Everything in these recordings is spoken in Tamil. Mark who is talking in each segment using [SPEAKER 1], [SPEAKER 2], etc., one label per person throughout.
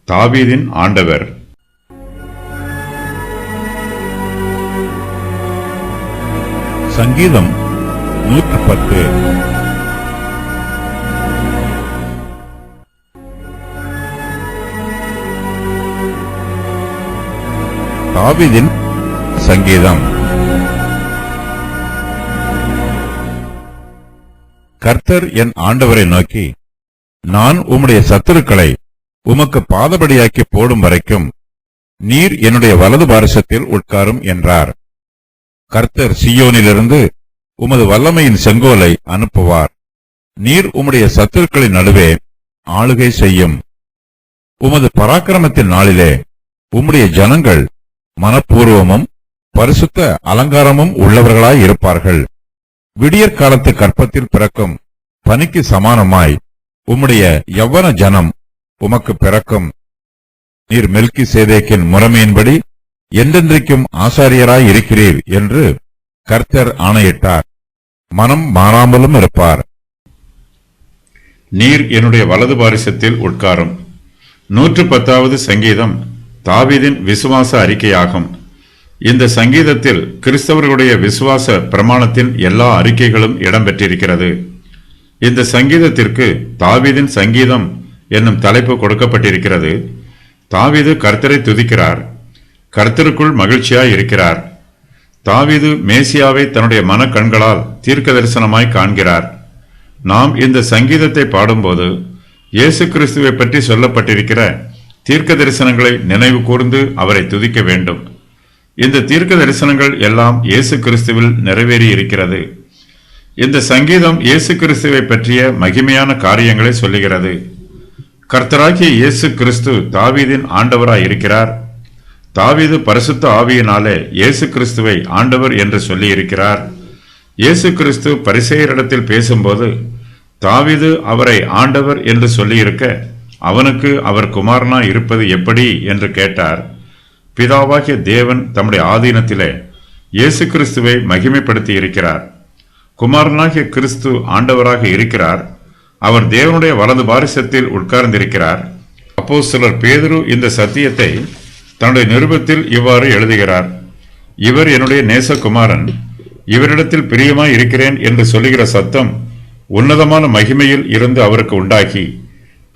[SPEAKER 1] தாவீதின் ஆண்டவர்.
[SPEAKER 2] சங்கீதம் 110. தாவீதின் சங்கீதம். கர்த்தர் என் ஆண்டவரை நோக்கி, நான் உம்முடைய சத்துருக்களை உமக்கு பாதபடியாக்கி போடும் வரைக்கும் நீர் என்னுடைய வலது பாரிசத்தில் உட்காரும் என்றார். கர்த்தர் சீயோனிலிருந்து உமது வல்லமையின் செங்கோலை அனுப்புவார். நீர் உம்முடைய சத்துருக்களின் நடுவே ஆளுகை செய்யும். உமது பராக்கிரமத்தின் நாளிலே உம்முடைய ஜனங்கள் மனப்பூர்வமும் பரிசுத்த அலங்காரமும் உள்ளவர்களாய் இருப்பார்கள். விடியற் காலத்து கற்பத்தில் பிறக்கும் பனிக்கு சமானமாய் உம்முடைய யவ்வன ஜனம் உமக்கு பிறக்கும். நீர் மெல்கி சேதேக்கின் முறைமையின்படி என்றென்றைக்கும் ஆசாரியராய் இருக்கிறீர் என்று கர்த்தர் ஆணையிட்டார். மனம் மாறாமலும் இருப்பார்.
[SPEAKER 1] நீர் என்னுடைய வலது பாரிசத்தில் உட்காரும். 110வது சங்கீதம் தாவீதின் விசுவாச அறிக்கையாகும். இந்த சங்கீதத்தில் கிறிஸ்தவர்களுடைய விசுவாச பிரமாணத்தின் எல்லா அறிக்கைகளும் இடம்பெற்றிருக்கிறது. இந்த சங்கீதத்திற்கு தாவீதின் சங்கீதம் என்னும் தலைப்பு கொடுக்கப்பட்டிருக்கிறது. தாவீது கர்த்தரை துதிக்கிறார். கர்த்தருக்குள் மகிழ்ச்சியாய் இருக்கிறார். தாவீது மேசியாவை தன்னுடைய மனக்கண்களால் தீர்க்க தரிசனமாய் காண்கிறார். நாம் இந்த சங்கீதத்தை பாடும்போது இயேசு கிறிஸ்துவை பற்றி சொல்லப்பட்டிருக்கிற தீர்க்க தரிசனங்களை நினைவு கூர்ந்து அவரை துதிக்க வேண்டும். இந்த தீர்க்க தரிசனங்கள் எல்லாம் இயேசு கிறிஸ்துவில் நிறைவேறி இருக்கிறது. இந்த சங்கீதம் இயேசு கிறிஸ்துவை பற்றிய மகிமையான காரியங்களை சொல்லுகிறது. கர்த்தராகிய இயேசு கிறிஸ்து தாவீதின் ஆண்டவராய் இருக்கிறார். தாவீது பரிசுத்த ஆவியினாலே இயேசு கிறிஸ்துவை ஆண்டவர் என்று சொல்லி இருக்கிறார். இயேசு கிறிஸ்து பரிசேயரிடத்தில் பேசும்போது தாவீது அவரை ஆண்டவர் என்று சொல்லியிருக்க அவனுக்கு அவர் குமாரனாய் இருப்பது எப்படி என்று கேட்டார். பிதாவாகிய தேவன் தம்முடைய ஆதீனத்திலே இயேசு கிறிஸ்துவை மகிமைப்படுத்தி இருக்கிறார். குமாரனாகிய கிறிஸ்து ஆண்டவராக இருக்கிறார். அவர் தேவனுடைய வலது பாரிசத்தில் உட்கார்ந்திருக்கிறார். அப்போஸ்தலர் பேதுரு இந்த சத்தியத்தை தன்னுடைய நிருபத்தில் இவ்வாறு எழுதுகிறார். இவர் என்னுடைய நேசகுமாரன், இவரிடத்தில் பிரியமாய் இருக்கிறேன் என்று சொல்லுகிற சத்தம் உன்னதமான மகிமையில் இருந்து அவருக்கு உண்டாகி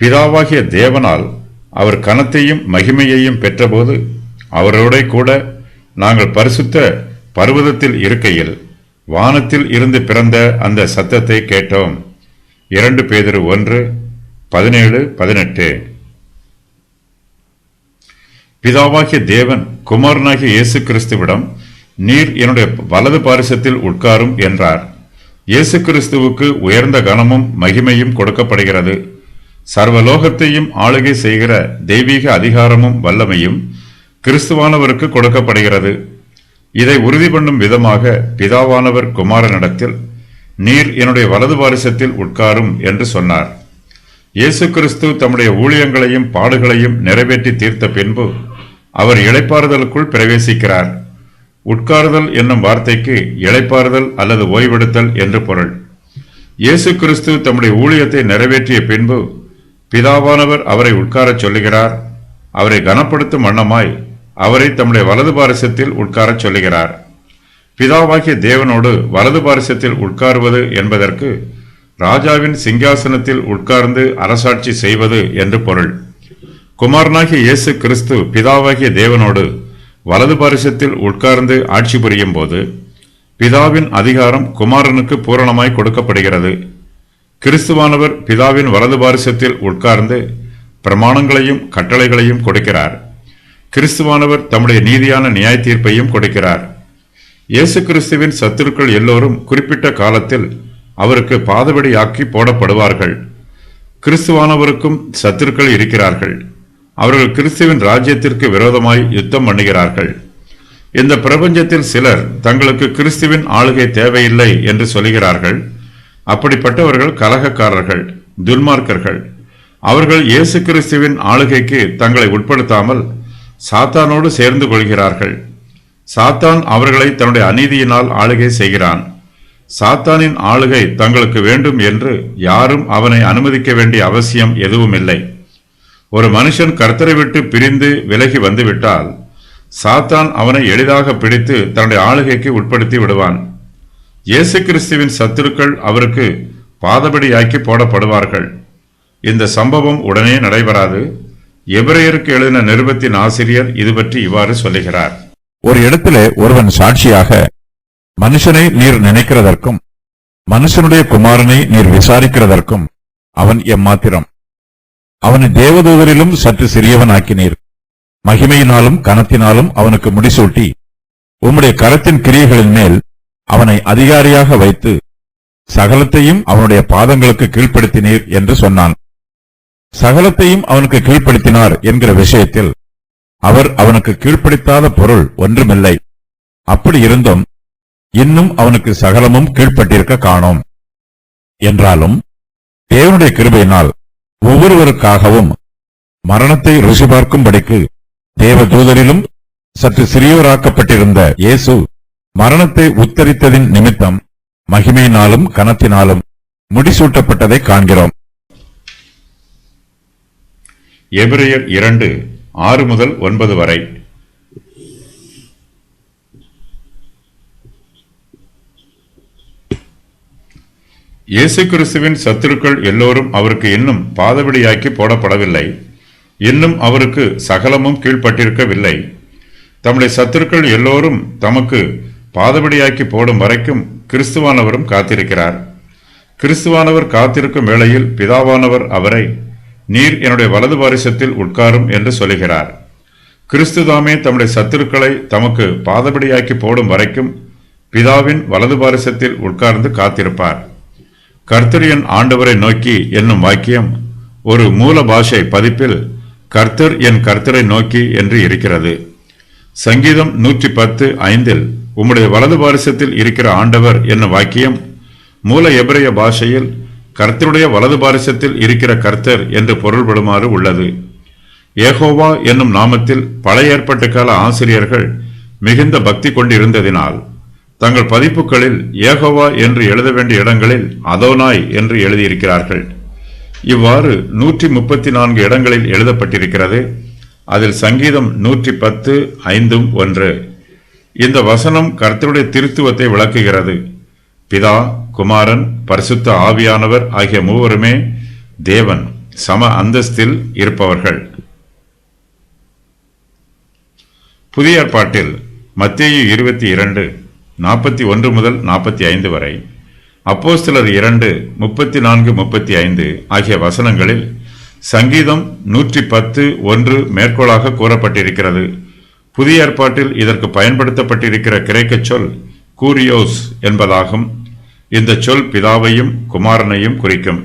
[SPEAKER 1] பிதாவாகிய தேவனால் அவர் கனத்தையும் மகிமையையும் பெற்றபோது அவரோட கூட நாங்கள் பரிசுத்த பர்வதத்தில் இருக்கையில் வானத்தில் இருந்து பிறந்த அந்த சத்தத்தை கேட்டோம். 2 பேதுரு 1:17-18. பிதாவாகிய தேவன் குமாரனாகிய இயேசு கிறிஸ்துவிடம் நீர் என்னுடைய வலது பாரிசத்தில் உட்காரும் என்றார். இயேசு கிறிஸ்துவுக்கு உயர்ந்த கனமும் மகிமையும் கொடுக்கப்படுகிறது. சர்வலோகத்தையும் ஆளுகை செய்கிற தெய்வீக அதிகாரமும் வல்லமையும் கிறிஸ்துவானவருக்கு கொடுக்கப்படுகிறது. இதை உறுதி பண்ணும் விதமாக பிதாவானவர் குமாரனிடத்தில் நீர் என்னுடைய வலது பாரிசத்தில் உட்காரும் என்று சொன்னார். இயேசு கிறிஸ்து தம்முடைய ஊழியங்களையும் பாடுகளையும் நிறைவேற்றி தீர்த்த பின்பு அவர் இளைப்பாறுதலுக்குள் பிரவேசிக்கிறார். உட்காருதல் என்னும் வார்த்தைக்கு இளைப்பாறுதல் அல்லது ஓய்வெடுத்தல் என்று பொருள். இயேசு கிறிஸ்து தம்முடைய ஊழியத்தை நிறைவேற்றிய பின்பு பிதாவானவர் அவரை உட்காரச் சொல்லுகிறார். அவரை கனப்படுத்தும் வண்ணமாய் அவரை தம்முடைய வலது பாரிசத்தில் உட்காரச் சொல்லுகிறார். பிதாவாகிய தேவனோடு வலது பாரிசத்தில் உட்காருவது என்பதற்கு ராஜாவின் சிங்காசனத்தில் உட்கார்ந்து அரசாட்சி செய்வது என்று பொருள். குமாரனாகிய இயேசு கிறிஸ்து பிதாவாகிய தேவனோடு வலது பாரிசத்தில் உட்கார்ந்து ஆட்சி புரியும் போது பிதாவின் அதிகாரம் குமாரனுக்கு பூரணமாய் கொடுக்கப்படுகிறது. கிறிஸ்துவானவர் பிதாவின் வலது பாரிசத்தில் உட்கார்ந்து பிரமாணங்களையும் கட்டளைகளையும் கொடுக்கிறார். கிறிஸ்துவானவர் தம்முடைய நீதியான நியாய தீர்ப்பையும் கொடுக்கிறார். இயேசு கிறிஸ்துவின் சத்துருக்கள் எல்லோரும் குறிப்பிட்ட காலத்தில் அவருக்கு பாதபடியாக்கி போடப்படுவார்கள். கிறிஸ்துவானவருக்கும் சத்துருக்கள் இருக்கிறார்கள். அவர்கள் கிறிஸ்துவின் ராஜ்யத்திற்கு விரோதமாய் யுத்தம் பண்ணுகிறார்கள். இந்த பிரபஞ்சத்தில் சிலர் தங்களுக்கு கிறிஸ்துவின் ஆளுகை தேவையில்லை என்று சொல்கிறார்கள். அப்படிப்பட்டவர்கள் கலகக்காரர்கள், துன்மார்க்கர்கள். அவர்கள் இயேசு கிறிஸ்துவின் ஆளுகைக்கு தங்களை உட்படுத்தாமல் சாத்தானோடு சேர்ந்து கொள்கிறார்கள். சாத்தான் அவர்களை தன்னுடைய அநீதியினால் ஆளுகை செய்கிறான். சாத்தானின் ஆளுகை தங்களுக்கு வேண்டும் என்று யாரும் அவனை அனுமதிக்க வேண்டிய அவசியம் எதுவும் இல்லை. ஒரு மனுஷன் கர்த்தரை விட்டு பிரிந்து விலகி வந்துவிட்டால் சாத்தான் அவனை எளிதாக பிடித்து தன்னுடைய ஆளுகைக்கு உட்படுத்தி விடுவான். இயேசு கிறிஸ்துவின் சத்துருக்கள் அவருக்கு பாதபடியாக்கி போடப்படுவார்கள். இந்த சம்பவம் உடனே நடைபெறாது. எபிரேயருக்கு எழுதின நிருபத்தின் ஆசிரியர் இது பற்றி இவ்வாறு சொல்லுகிறார்.
[SPEAKER 2] ஒரு இடத்திலே ஒருவன் சாட்சியாக, மனுஷனை நீர் நினைக்கிறதற்கும் மனுஷனுடைய குமாரனை நீர் விசாரிக்கிறதற்கும் அவன் எம்மாத்திரம்? அவனை தேவதூதரிலும் சற்று சிறியவனாக்கினீர். மகிமையினாலும் கனத்தினாலும் அவனுக்கு முடிசூட்டி உம்முடைய கரத்தின் கிரியைகளின் மேல் அவனை அதிகாரியாக வைத்து சகலத்தையும் அவனுடைய பாதங்களுக்கு கீழ்ப்படுத்தினீர் என்று சொன்னான். சகலத்தையும் அவனுக்கு கீழ்ப்படுத்தினார் என்கிற விஷயத்தில் அவர் அவனுக்கு கீழ்ப்படுத்தாத பொருள் ஒன்றுமில்லை. அப்படி இருந்தும் இன்னும் அவனுக்கு சகலமும் கீழ்ப்பட்டிருக்க காணோம். என்றாலும் தேவனுடைய கிருபையினால் ஒவ்வொருவருக்காகவும் மரணத்தை ருசி பார்க்கும்படிக்கு தேவதூதரிலும் சற்று சிறியோராக்கப்பட்டிருந்த இயேசு மரணத்தை உத்தரித்ததின் நிமித்தம் மகிமையினாலும் கனத்தினாலும் முடிசூட்டப்பட்டதை காண்கிறோம்.
[SPEAKER 1] எபிரேயர் 2:6-9 வரை. இயேசு கிறிஸ்துவின் சத்துருக்கள் எல்லோரும் அவருக்கு இன்னும் பாதபடியாக்கி போடப்படவில்லை. இன்னும் அவருக்கு சகலமும் கீழ்ப்பட்டிருக்கவில்லை. தம்முடைய சத்துருக்கள் எல்லோரும் தமக்கு பாதபடியாக்கி போடும் வரைக்கும் கிறிஸ்துவானவரும் காத்திருக்கிறார். கிறிஸ்துவானவர் காத்திருக்கும் வேளையில் பிதாவானவர் அவரை, நீர் என்னுடைய வலது பாரிசத்தில் உட்காரும் என்று சொல்லுகிறார். கிறிஸ்துதாமே தம்முடைய சத்துருக்களை தமக்கு பாதபடியாக்கி போடும் வரைக்கும் பிதாவின் வலது பாரிசத்தில் உட்கார்ந்து காத்திருப்பார். கர்த்தர் என் ஆண்டவரை நோக்கி என்னும் வாக்கியம் ஒரு மூல பாஷை பதிப்பில் கர்த்தர் என் கர்த்தரை நோக்கி என்று இருக்கிறது. சங்கீதம் 110:5 உம்முடைய வலது பாரிசத்தில் இருக்கிற ஆண்டவர் என்னும் வாக்கியம் மூல எபிரேய பாஷையில் கர்த்தருடைய வலது பாரிசத்தில் இருக்கிற கர்த்தர் என்று பொருள்படுமாறு உள்ளது. யெகோவா என்னும் நாமத்தில் பழைய ஏற்பாட்டு கால ஆசிரியர்கள் மிகுந்த பக்தி கொண்டிருந்ததினால் தங்கள் பதிப்புகளில் யெகோவா என்று எழுத வேண்டிய இடங்களில் அதோனாய் என்று எழுதியிருக்கிறார்கள். இவ்வாறு 134 இடங்களில் எழுதப்பட்டிருக்கிறது. அதில் சங்கீதம் 110:5-1. இந்த வசனம் கர்த்தருடைய திருத்துவத்தை விளக்குகிறது. பிதா, குமாரன், பரிசுத்த ஆவியானவர் ஆகிய மூவருமே தேவன், சம அந்தஸ்தில் இருப்பவர்கள். புதிய ஏற்பாட்டில் மத்தேயு 22:41-45 வரை, அப்போஸ்தலர் 2:34-35 ஆகிய வசனங்களில் சங்கீதம் 110:1 மேற்கோளாக கூறப்பட்டிருக்கிறது. புதிய ஏற்பாட்டில் இதற்கு பயன்படுத்தப்பட்டிருக்கிற கிரேக்க சொல் கூரியோஸ் என்பதாகும். இந்த சொல் பிதாவையும் குமாரனையும் குறிக்கும்.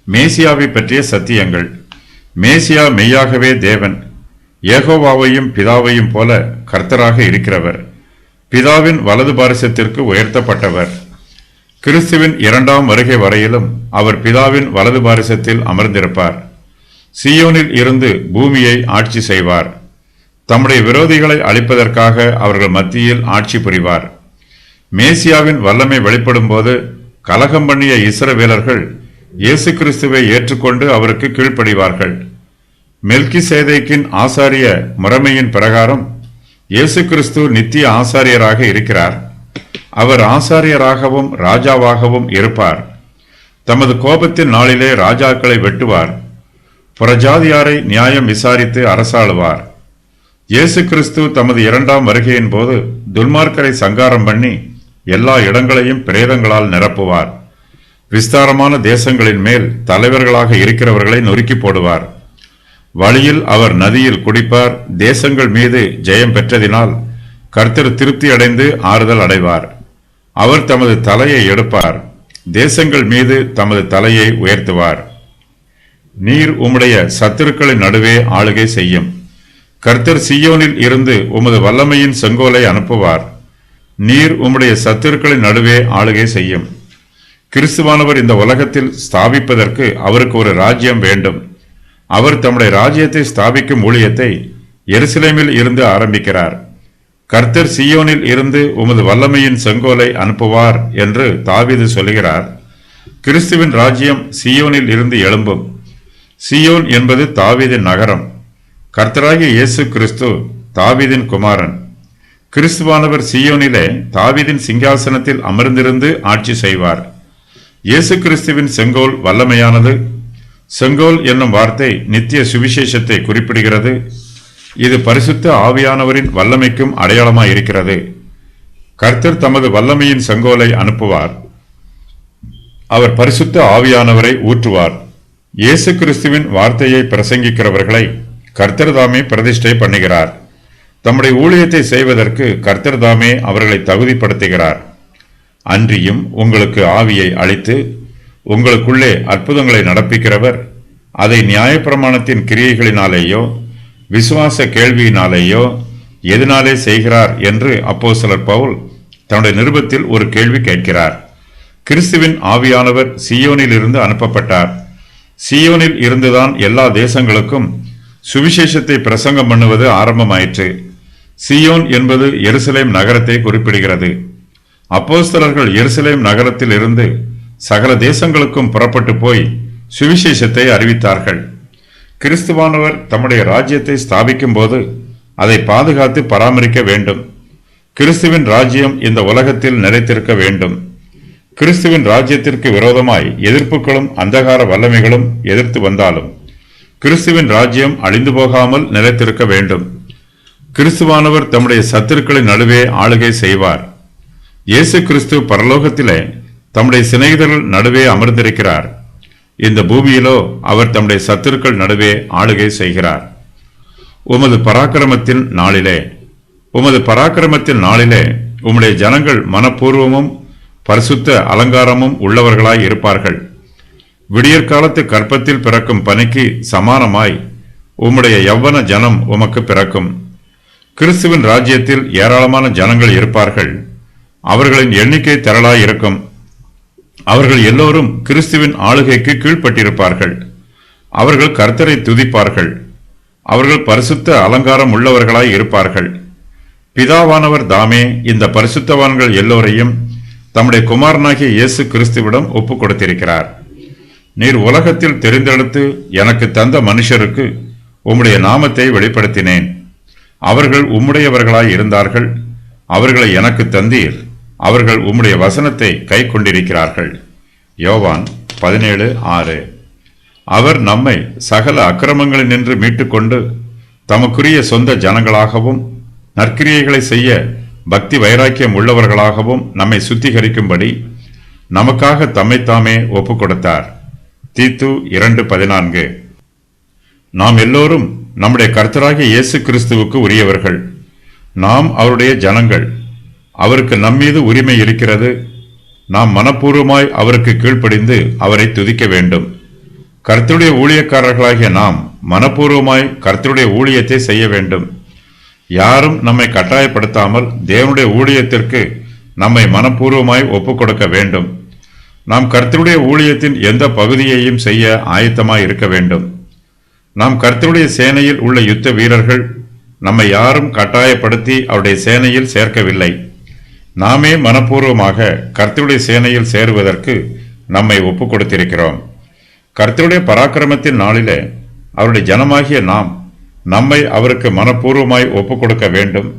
[SPEAKER 1] மேசியாவை பற்றிய சத்தியங்கள். மேசியா மெய்யாகவே தேவன், யெகோவாவையும் பிதாவையும் போல கர்த்தராக இருக்கிறவர். பிதாவின் வலது பாரிசத்திற்கு உயர்த்தப்பட்டவர். கிறிஸ்துவின் 2ஆம் வருகை வரையிலும் அவர் பிதாவின் வலது பாரிசத்தில் அமர்ந்திருப்பார். சீயோனில் இருந்து பூமியை ஆட்சி செய்வார். தம்முடைய விரோதிகளை அழிப்பதற்காக அவர்கள் மத்தியில் ஆட்சி புரிவார். மேசியாவின் வல்லமை வெளிப்படும் போது கலகம் பண்ணிய இஸ்ரவேலர்கள் இயேசு கிறிஸ்துவை ஏற்றுக்கொண்டு அவருக்கு கீழ்ப்படிவார்கள். மெல்கிசேதேக்கின் ஆசாரிய முறைமையின் பிரகாரம் இயேசு கிறிஸ்து நித்திய ஆசாரியராக இருக்கிறார். அவர் ஆசாரியராகவும் ராஜாவாகவும் இருப்பார். தமது கோபத்தின் நாளிலே ராஜாக்களை வெட்டுவார். புறஜாதியாரை நியாயம் விசாரித்து அரசாளுவார். இயேசு கிறிஸ்து தமது 2ஆம் வருகையின் போது துன்மார்க்கரை சங்காரம் பண்ணி எல்லா இடங்களையும் பிரேதங்களால் நிரப்புவார். விஸ்தாரமான தேசங்களின் மேல் தலைவர்களாக இருக்கிறவர்களை நொறுக்கி போடுவார். வழியில் அவர் நதியில் குடிப்பார். தேசங்கள் மீது ஜெயம் பெற்றதினால் கர்த்தர் திருப்தி அடைந்து ஆறுதல் அடைவார். அவர் தமது தலையை எடுப்பார். தேசங்கள் மீது தமது தலையை உயர்த்துவார். நீர் உம்முடைய சத்துருக்களின் நடுவே ஆளுகை செய்யும். கர்த்தர் சீயோனில் இருந்து உமது வல்லமையின் செங்கோலை அனுப்புவார். நீர் உம்முடைய சத்துருக்களின் நடுவே ஆளுகை செய்யும். கிறிஸ்துவானவர் இந்த உலகத்தில் ஸ்தாபிப்பதற்கு அவருக்கு ஒரு ராஜ்யம் வேண்டும். அவர் தம்முடைய ராஜ்யத்தை ஸ்தாபிக்கும் ஊழியத்தை எருசலேமில் இருந்து ஆரம்பிக்கிறார். கர்த்தர் சீயோனில் இருந்து உமது வல்லமையின் செங்கோலை அனுப்புவார் என்று தாவீது சொல்லுகிறார். கிறிஸ்துவின் ராஜ்யம் சீயோனில் இருந்து எழும்பும். சீயோன் என்பது தாவீதின் நகரம். கர்த்தராகிய இயேசு கிறிஸ்து தாவீதின் குமாரன். கிறிஸ்துவானவர் சீயோனிலே தாவீதின் சிங்காசனத்தில் அமர்ந்திருந்து ஆட்சி செய்வார். இயேசு கிறிஸ்துவின் செங்கோல் வல்லமையானது. செங்கோல் என்னும் வார்த்தை நித்திய சுவிசேஷத்தை குறிப்பிடுகிறது. இது பரிசுத்த ஆவியானவரின் வல்லமைக்கும் அடையாளமாயிருக்கிறது. கர்த்தர் தமது வல்லமையின் செங்கோலை அனுப்புவார். அவர் பரிசுத்த ஆவியானவரை ஊற்றுவார். இயேசு கிறிஸ்துவின் வார்த்தையை பிரசங்கிக்கிறவர்களை கர்த்தர் தாமே பிரதிஷ்டை பண்ணுகிறார். தம்முடைய ஊழியத்தை செய்வதற்கு கர்த்தர் தாமே அவர்களை தகுதிப்படுத்துகிறார். அன்றியும் உங்களுக்கு ஆவியை அளித்து உங்களுக்குள்ளே அற்புதங்களை நடப்பிக்கிறவர் அதை நியாயப்பிரமாணத்தின் கிரியைகளினாலேயோ விசுவாச கேள்வியினாலேயோ எதனாலே செய்கிறார் என்று அப்போஸ்தலர் பவுல் தன்னுடைய நிருபத்தில் ஒரு கேள்வி கேட்கிறார். கிறிஸ்துவின் ஆவியானவர் சீயோனில் இருந்து அனுப்பப்பட்டார். சீயோனில் இருந்துதான் எல்லா தேசங்களுக்கும் சுவிசேஷத்தை பிரசங்கம் பண்ணுவது ஆரம்பமாயிற்று. சீயோன் என்பது எருசலேம் நகரத்தை குறிப்பிடுகிறது. அப்போஸ்தலர்கள் எருசலேம் நகரத்தில் இருந்து சகல தேசங்களுக்கும் புறப்பட்டு போய் சுவிசேஷத்தை அறிவித்தார்கள். கிறிஸ்துவானவர் தம்முடைய ராஜ்யத்தை ஸ்தாபிக்கும் போது அதை பாதுகாத்து பராமரிக்க வேண்டும். கிறிஸ்துவின் ராஜ்யம் இந்த உலகத்தில் நிலைத்திருக்க வேண்டும். கிறிஸ்துவின் ராஜ்யத்திற்கு விரோதமாய் எதிர்ப்புகளும் அந்தகார வல்லமைகளும் எதிர்த்து வந்தாலும் கிறிஸ்துவின் ராஜ்யம் அழிந்து போகாமல் நிலைத்திருக்க வேண்டும். கிறிஸ்துவானவர் தம்முடைய சத்துருக்களின் நடுவே ஆளுகை செய்வார். இயேசு கிறிஸ்து பரலோகத்திலே தம்முடைய சிநேகிதர்கள் நடுவே அமர்ந்திருக்கிறார். இந்த பூமியிலோ அவர் தம்முடைய சத்துருக்கள் நடுவே ஆளுகை செய்கிறார். உமது பராக்கிரமத்தின் நாளிலே உம்முடைய ஜனங்கள் மனப்பூர்வமும் பரிசுத்த அலங்காரமும் உள்ளவர்களாய் இருப்பார்கள். விடியற்காலத்து கற்பத்தில் பிறக்கும் பனிக்கு சமானமாய் உம்முடைய யவ்வன ஜனம் உமக்கு பிறக்கும். கிறிஸ்துவின் ராஜ்யத்தில் ஏராளமான ஜனங்கள் இருப்பார்கள். அவர்களின் எண்ணிக்கை திரளாய் இருக்கும். அவர்கள் எல்லோரும் கிறிஸ்துவின் ஆளுகைக்கு கீழ்ப்பட்டிருப்பார்கள். அவர்கள் கர்த்தரை துதிப்பார்கள். அவர்கள் பரிசுத்த அலங்காரம் உள்ளவர்களாய் இருப்பார்கள். பிதாவானவர் தாமே இந்த பரிசுத்தவான்கள் எல்லோரையும் தம்முடைய குமாரனாகிய இயேசு கிறிஸ்துவிடம் ஒப்புக் கொடுத்திருக்கிறார். நீர் உலகத்தில் தெரிந்தெடுத்து எனக்கு தந்த மனுஷருக்கு உம்முடைய நாமத்தை வெளிப்படுத்தினேன். அவர்கள் உம்முடையவர்களாய் இருந்தார்கள். அவர்களை எனக்கு தந்தீர். அவர்கள் உம்முடைய வசனத்தை கை கொண்டிருக்கிறார்கள். யோவான் 17:6. அவர் நம்மை சகல அக்கிரமங்களினின்று மீட்டுக்கொண்டு தமக்குரிய சொந்த ஜனங்களாகவும் நற்கிரியைகளை செய்ய பக்தி வைராக்கியம் உள்ளவர்களாகவும் நம்மை சுத்திகரிக்கும்படி நமக்காக தம்மைத்தாமே ஒப்புக் கொடுத்தார். தீத்து 2:14. நாம் எல்லோரும் நம்முடைய கர்த்தராகிய இயேசு கிறிஸ்துவுக்கு உரியவர்கள். நாம் அவருடைய ஜனங்கள். அவருக்கு நம்மீது உரிமை இருக்கிறது. நாம் மனப்பூர்வமாய் அவருக்கு கீழ்ப்படிந்து அவரை துதிக்க வேண்டும். கர்த்தருடைய ஊழியக்காரர்களாகிய நாம் மனப்பூர்வமாய் கர்த்தருடைய ஊழியத்தை செய்ய வேண்டும். யாரும் நம்மை கட்டாயப்படுத்தாமல் தேவனுடைய ஊழியத்திற்கு நம்மை மனப்பூர்வமாய் ஒப்புக் கொடுக்க வேண்டும். நாம் கர்த்தருடைய ஊழியத்தின் எந்த பகுதியையும் செய்ய ஆயத்தமாய் இருக்க வேண்டும். நாம் கர்த்தருடைய சேனையில் உள்ள யுத்த வீரர்கள். நம்மை யாரும் கட்டாயப்படுத்தி அவருடைய சேனையில் சேர்க்கவில்லை. நாமே மனப்பூர்வமாக கர்த்தருடைய சேனையில் சேருவதற்கு நம்மை ஒப்புக் கொடுத்திருக்கிறோம். கர்த்தருடைய பராக்கிரமத்தின் நாளிலே அவருடைய ஜனமாகிய நாம் நம்மை அவருக்கு மனப்பூர்வமாய் ஒப்புக் கொடுக்க வேண்டும்.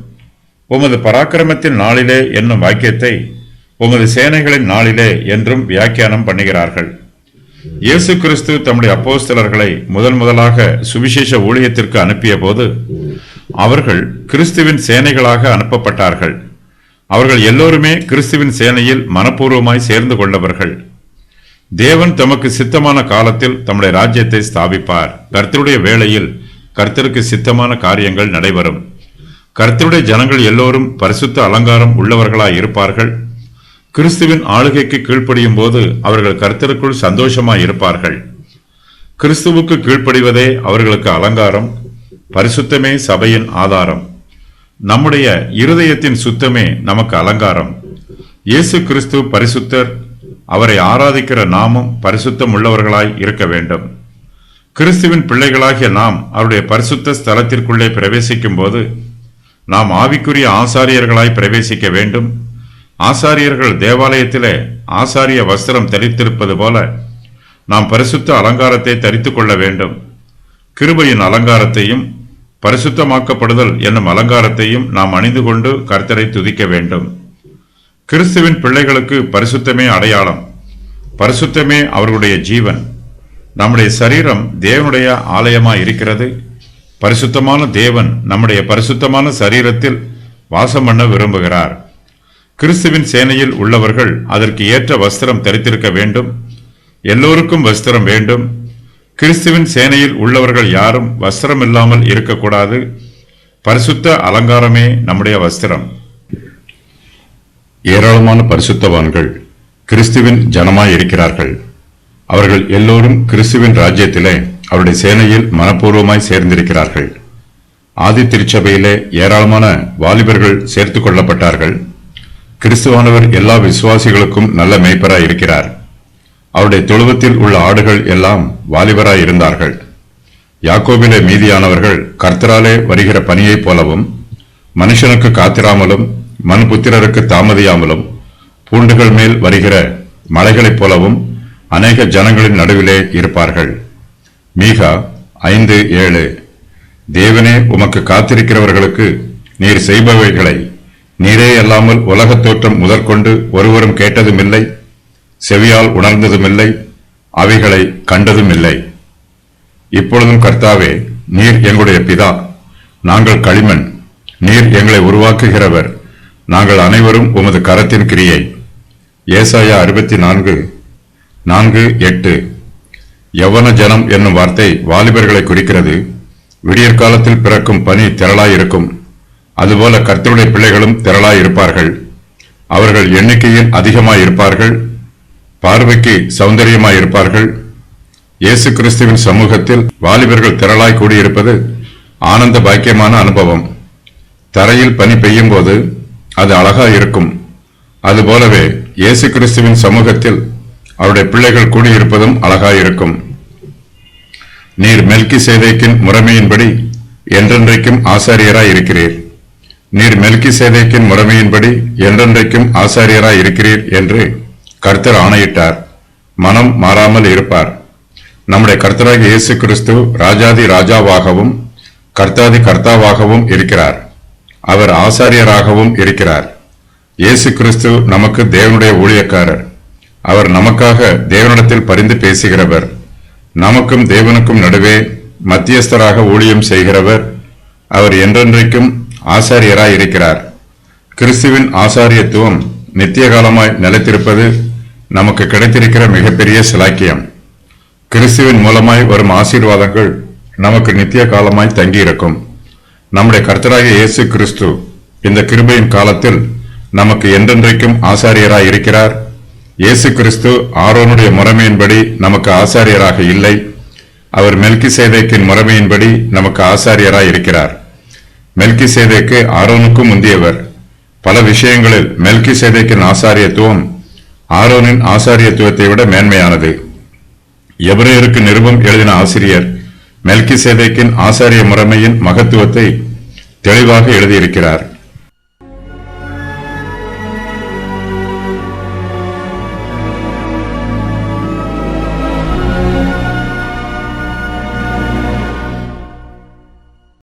[SPEAKER 1] உமது பராக்கிரமத்தின் நாளிலே என்னும் வாக்கியத்தை உமது சேனைகளின் நாளிலே என்றும் வியாக்கியானம் பண்ணுகிறார்கள். இயேசு கிறிஸ்து தம்முடைய அப்போஸ்தலர்களை முதலாக சுவிசேஷ ஊழியத்திற்கு அனுப்பிய போது அவர்கள் கிறிஸ்துவின் சேனைகளாக அனுப்பப்பட்டார்கள். அவர்கள் எல்லோருமே கிறிஸ்துவின் சேனையில் மனப்பூர்வமாய் சேர்ந்து கொண்டவர்கள். தேவன் தமக்கு சித்தமான காலத்தில் தம்முடைய ராஜ்யத்தை ஸ்தாபிப்பார். கர்த்தருடைய வேளையில் கர்த்தருக்கு சித்தமான காரியங்கள் நடைபெறும். கர்த்தருடைய ஜனங்கள் எல்லோரும் பரிசுத்த அலங்காரம் உள்ளவர்களாய் இருப்பார்கள். கிறிஸ்துவின் ஆளுகைக்கு கீழ்ப்படியும் போது அவர்கள் கர்த்தருக்குள் சந்தோஷமாய் இருப்பார்கள். கிறிஸ்துவுக்கு கீழ்ப்படிவதே அவர்களுக்கு அலங்காரம். பரிசுத்தமே சபையின் ஆதாரம். நம்முடைய இருதயத்தின் சுத்தமே நமக்கு அலங்காரம். இயேசு கிறிஸ்து பரிசுத்தர். அவரை ஆராதிக்கிற நாமும் பரிசுத்தம் உள்ளவர்களாய் இருக்க வேண்டும். கிறிஸ்துவின் பிள்ளைகளாகிய நாம் அவருடைய பரிசுத்த ஸ்தலத்திற்குள்ளே பிரவேசிக்கும் போது நாம் ஆவிக்குரிய ஆசாரியர்களாய் பிரவேசிக்க வேண்டும். ஆசாரியர்கள் தேவாலயத்திலே ஆசாரிய வஸ்திரம் தரித்திருப்பது போல நாம் பரிசுத்த அலங்காரத்தை தரித்துக் கொள்ள வேண்டும். கிருபையின் அலங்காரத்தையும் பரிசுத்தமாக்கப்படுதல் என்னும் அலங்காரத்தையும் நாம் அணிந்து கொண்டு கர்த்தரை துதிக்க வேண்டும். கிறிஸ்துவின் பிள்ளைகளுக்கு பரிசுத்தமே அடையாளம், பரிசுத்தமே அவர்களுடைய ஜீவன். நம்முடைய சரீரம் தேவனுடைய ஆலயமாய் இருக்கிறது. பரிசுத்தமான தேவன் நம்முடைய பரிசுத்தமான சரீரத்தில் வாசம் பண்ண விரும்புகிறார். கிறிஸ்துவின் சேனையில் உள்ளவர்கள் அதற்கு ஏற்ற வஸ்திரம் தரித்திருக்க வேண்டும். எல்லோருக்கும் வஸ்திரம் வேண்டும். கிறிஸ்துவின் சேனையில் உள்ளவர்கள் யாரும் வஸ்திரம் இல்லாமல் இருக்கக்கூடாது. பரிசுத்த அலங்காரமே நம்முடைய வஸ்திரம். ஏராளமான பரிசுத்தவான்கள் கிறிஸ்துவின் ஜனமாய் இருக்கிறார்கள். அவர்கள் எல்லோரும் கிறிஸ்துவின் ராஜ்யத்திலே அவருடைய சேனையில் மனப்பூர்வமாய் சேர்ந்திருக்கிறார்கள். ஆதி திருச்சபையிலே ஏராளமான வாலிபர்கள் சேர்த்துக் கொள்ளப்பட்டார்கள். கிறிஸ்துவானவர் எல்லா விசுவாசிகளுக்கும் நல்ல மேய்ப்பராய் இருக்கிறார். அவருடைய தொழுவத்தில் உள்ள ஆடுகள் எல்லாம் வாலிபராய் இருந்தார்கள். யாக்கோபிலே மீதியானவர்கள் கர்த்தராலே வருகிற பனியைப் போலவும், மனுஷனுக்கு காத்திராமலும் மண்புத்திரருக்கு தாமதியாமலும், பூண்டுகள் மேல் வருகிற மலைகளைப் போலவும் அநேக ஜனங்களின் நடுவிலே இருப்பார்கள். மீகா 5:7. தேவனே உமக்கு காத்திருக்கிறவர்களுக்கு நீர் செய்பவைகளை நீரே அல்லாமல் உலகத் தோற்றம் முதற்கொண்டு ஒருவரும் கேட்டதுமில்லை, செவியால் உணர்ந்ததுமில்லை, அவைகளை கண்டதுமில்லை. இப்பொழுதும் கர்த்தாவே, நீர் எங்களுடைய பிதா, நாங்கள் களிமண், நீர் எங்களை உருவாக்குகிறவர், நாங்கள் அனைவரும் உமது கரத்தின் கிரியை. ஏசாயா 64:4-8. யவன ஜனம் என்னும் வார்த்தை வாலிபர்களை குறிக்கிறது. விடியற்காலத்தில் பிறக்கும் பனி திரளாயிருக்கும். அதுபோல கர்த்தருடைய பிள்ளைகளும் திரளாயிருப்பார்கள். அவர்கள் எண்ணிக்கையில் அதிகமாயிருப்பார்கள், பார்வைக்கு சௌந்தரியமாயிருப்பார்கள். இயேசு கிறிஸ்துவின் சமூகத்தில் வாலிபர்கள் திரளாய் கூடியிருப்பது ஆனந்த பாக்கியமான அனுபவம். தரையில் பனி பெய்யும் போது அது அழகாயிருக்கும். அதுபோலவே இயேசு கிறிஸ்துவின் சமூகத்தில் அவருடைய பிள்ளைகள் கூடியிருப்பதும் அழகாயிருக்கும். நீர் மெல்கிசேதேக்கின் முறைமையின்படி என்றென்றைக்கும் ஆசாரியராய் இருக்கிறீர். நீர் மெல்கிசேதேக்கின் முறைமையின்படி என்றென்றைக்கும் ஆசாரியராய் இருக்கிறீர் என்று கர்த்தர் ஆணையிட்டார். மனம் மாறாமல் இருப்பார். நம்முடைய கர்த்தராகிய இயேசு கிறிஸ்து ராஜாதி ராஜாவாகவும் கர்த்தாதி கர்த்தாவாகவும் இருக்கிறார். அவர் ஆசாரியராகவும் இருக்கிறார். இயேசு கிறிஸ்து நமக்கு தேவனுடைய ஊழியக்காரர். அவர் நமக்காக தேவனிடத்தில் பரிந்து பேசுகிறவர். நமக்கும் தேவனுக்கும் நடுவே மத்தியஸ்தராக ஊழியம் செய்கிறவர். அவர் என்றென்றைக்கும் ஆசாரியராய் இருக்கிறார். கிறிஸ்துவின் ஆசாரியத்துவம் நித்திய காலமாய் நிலைத்திருப்பது நமக்கு கிடைத்திருக்கிற மிகப்பெரிய சிலாக்கியம். கிறிஸ்துவின் மூலமாய் வரும் ஆசீர்வாதங்கள் நமக்கு நித்திய காலமாய் தங்கியிருக்கும். நம்முடைய கர்த்தராகிய இயேசு கிறிஸ்து இந்த கிருபையின் காலத்தில் நமக்கு என்றென்றைக்கும் ஆசாரியராய் இருக்கிறார். இயேசு கிறிஸ்து ஆரோனுடைய முறைமையின்படி நமக்கு ஆசாரியராக இல்லை. அவர் மெல்கிசேதேக்கின் முறைமையின்படி நமக்கு ஆசாரியராய் இருக்கிறார். மெல்கிசேதேக்கு ஆரோனுக்கும் முந்தியவர். பல விஷயங்களில் மெல்கிசேதேக்கின் ஆசாரியத்துவம் ஆரோனின் ஆசாரியத்துவத்தை விட மேன்மையானது. எபிரேயருக்கு நிருபம் எழுதின ஆசிரியர் மெல்கிசேதேக்கின் ஆசாரிய முறைமையின் மகத்துவத்தை தெளிவாக எழுதியிருக்கிறார்.